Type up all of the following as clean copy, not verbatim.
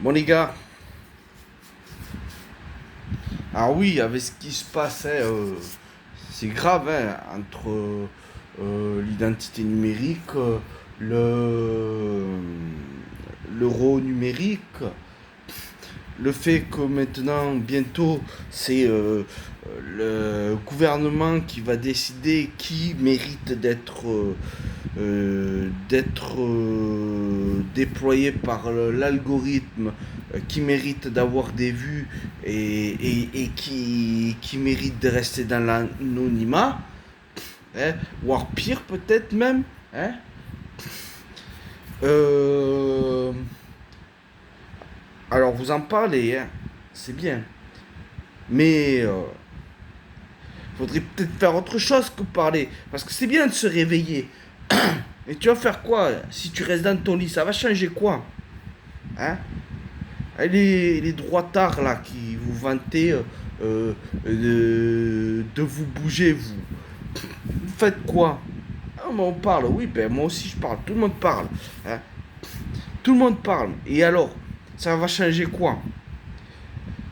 Bon les gars, ah oui, avec ce qui se passe, c'est grave entre l'identité numérique, le l'euro numérique, le fait que maintenant, bientôt, c'est le gouvernement qui va décider qui mérite d'être déployé par l'algorithme, qui mérite d'avoir des vues et qui mérite de rester dans l'anonymat, hein, voire pire peut-être même. Hein. Euh, alors vous en parlez, hein, c'est bien, mais faudrait peut-être faire autre chose que parler, parce que c'est bien de se réveiller. Et tu vas faire quoi si tu restes dans ton lit? Ça va changer quoi? Hein? Et les droitards là qui vous vantez de vous bouger, vous faites quoi? Ah, mais on parle, oui, ben moi aussi je parle, tout le monde parle. Hein? Tout le monde parle. Et alors, ça va changer quoi?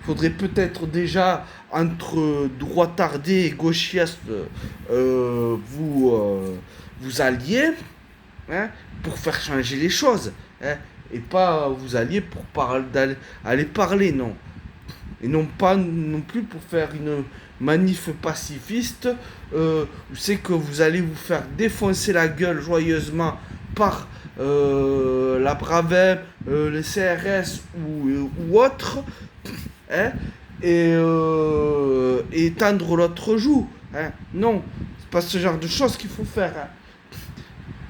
Faudrait peut-être déjà, entre droitardés et gauchistes, vous allier, hein, pour faire changer les choses. Hein, et pas vous allier pour aller parler, non. Et non pas non plus pour faire une manif pacifiste, où c'est que vous allez vous faire défoncer la gueule joyeusement par la Bravem, le CRS ou autre, hein, et tendre l'autre joue. Hein. Non, c'est pas ce genre de choses qu'il faut faire. Hein.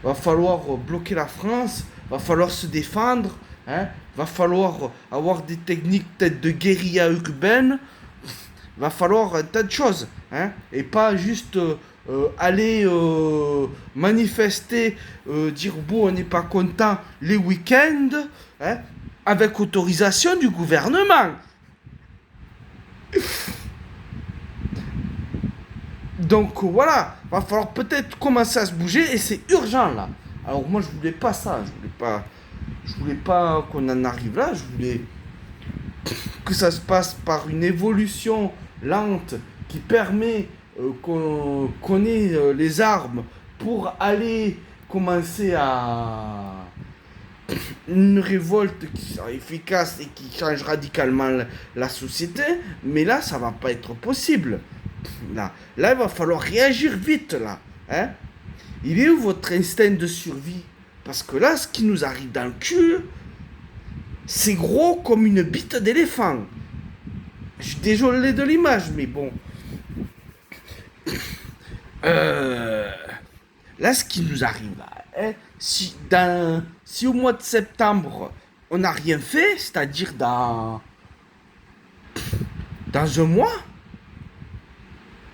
Va falloir bloquer la France, va falloir se défendre, hein, va falloir avoir des techniques peut-être de guérilla urbaine, va falloir un tas de choses, hein, et pas juste aller manifester, dire bon on n'est pas content les week-ends, hein, avec autorisation du gouvernement. Donc voilà, va falloir peut-être commencer à se bouger et c'est urgent là. Alors moi je voulais pas ça, je voulais pas qu'on en arrive là, je voulais que ça se passe par une évolution lente qui permet qu'on ait les armes pour aller commencer à une révolte qui sera efficace et qui change radicalement la société, mais là ça va pas être possible. Là, il va falloir réagir vite, là. Hein. Il est où votre instinct de survie? Parce que là, ce qui nous arrive dans le cul, c'est gros comme une bite d'éléphant. Je suis désolé de l'image, mais bon. Euh, Là, ce qui nous arrive, là, hein, si au mois de septembre, on n'a rien fait, c'est-à-dire dans un mois,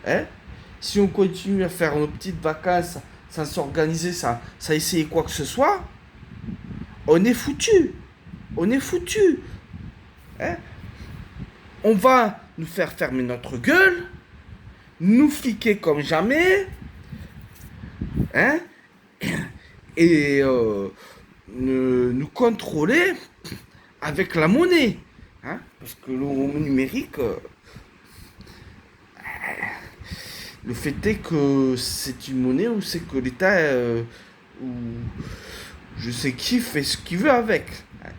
hein, si on continue à faire nos petites vacances sans s'organiser, sans essayer quoi que ce soit, on est foutu. On est foutu. Hein. On va nous faire fermer notre gueule, nous fliquer comme jamais, hein, et nous contrôler avec la monnaie. Hein, parce que le numérique, le fait est que c'est une monnaie où c'est que l'État, ou je sais qui fait ce qu'il veut avec.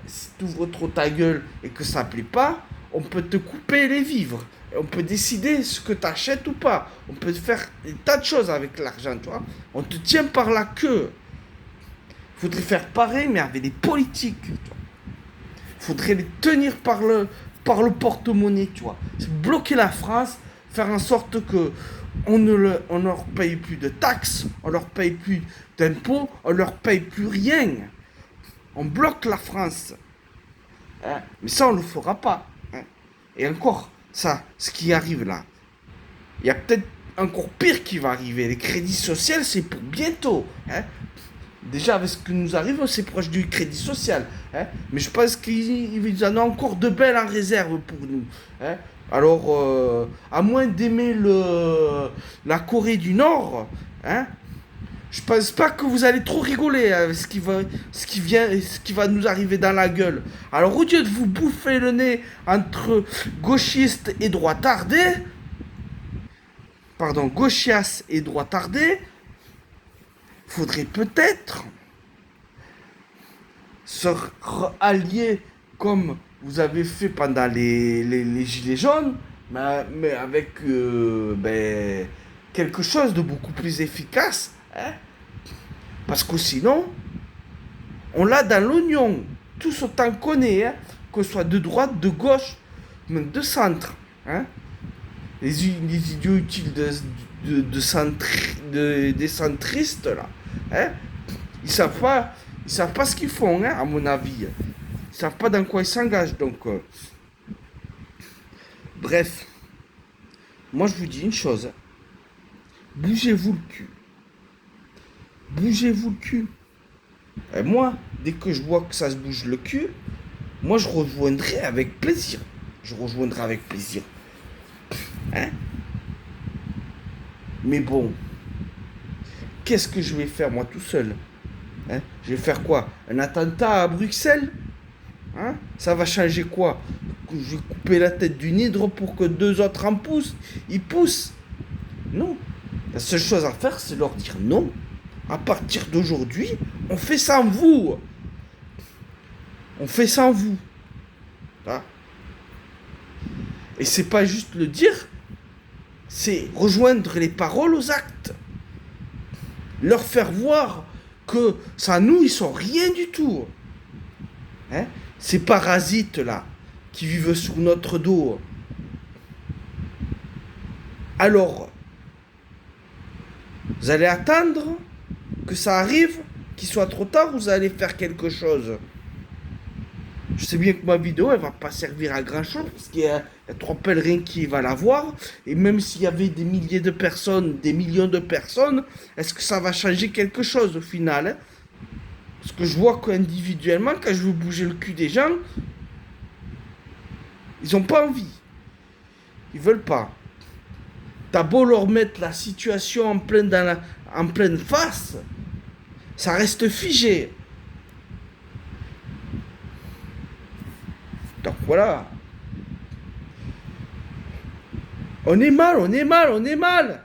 Si tu ouvres trop ta gueule et que ça plaît pas, on peut te couper les vivres. On peut décider ce que tu achètes ou pas. On peut faire des tas de choses avec l'argent, tu vois. On te tient par la queue. Faudrait faire pareil, mais avec les politiques. Tu vois. Faudrait les tenir par le porte-monnaie, tu vois. Bloquer la France, faire en sorte que on leur paye plus de taxes, on leur paye plus d'impôts, on leur paye plus rien. On bloque la France. Hein. Mais ça, on ne le fera pas. Hein. Et encore, ça, ce qui arrive là, il y a peut-être encore pire qui va arriver. Les crédits sociaux, c'est pour bientôt. Hein. Déjà, avec ce que nous arrive, c'est proche du crédit social. Hein. Mais je pense qu'ils en ont encore de belles en réserve pour nous. Hein. Alors, à moins d'aimer la Corée du Nord, hein, Je pense pas que vous allez trop rigoler avec ce qui va nous arriver dans la gueule. Alors au lieu de vous bouffer le nez entre gauchistes et droitardés, pardon, gauchias et droitardés, faudrait peut-être se rallier comme vous avez fait pendant les Gilets jaunes, mais avec quelque chose de beaucoup plus efficace. Hein. Parce que sinon, on l'a dans l'oignon. Tous autant qu'on est, hein, que ce soit de droite, de gauche, même de centre. Hein. Les idiots utiles des centristes, là, hein, ils savent pas ce qu'ils font, hein, à mon avis. Ils savent pas dans quoi ils s'engagent. Donc, bref, moi je vous dis une chose. Hein. Bougez-vous le cul. Bougez-vous le cul. Et moi, dès que je vois que ça se bouge le cul, moi je rejoindrai avec plaisir. Je rejoindrai avec plaisir. Hein? Mais bon, qu'est-ce que je vais faire moi tout seul? Hein? Je vais faire quoi? Un attentat à Bruxelles? Hein? Ça va changer quoi? Que je vais couper la tête d'une hydre pour que deux autres en poussent? Ils poussent? Non. La seule chose à faire, c'est leur dire non. À partir d'aujourd'hui, on fait sans vous. On fait sans vous. Hein? Et c'est pas juste le dire, c'est rejoindre les paroles aux actes. Leur faire voir que sans nous, ils sont rien du tout. Hein? Ces parasites-là, qui vivent sur notre dos. Alors, vous allez attendre que ça arrive, qu'il soit trop tard, vous allez faire quelque chose. Je sais bien que ma vidéo, elle va pas servir à grand chose, parce qu'il y a 3 pèlerins qui vont la voir, et même s'il y avait des milliers de personnes, des millions de personnes, est-ce que ça va changer quelque chose au final, hein? Parce que je vois qu'individuellement, quand je veux bouger le cul des gens, ils ont pas envie. Ils veulent pas. T'as beau leur mettre la situation en pleine face, ça reste figé. Donc voilà. On est mal, on est mal, on est mal.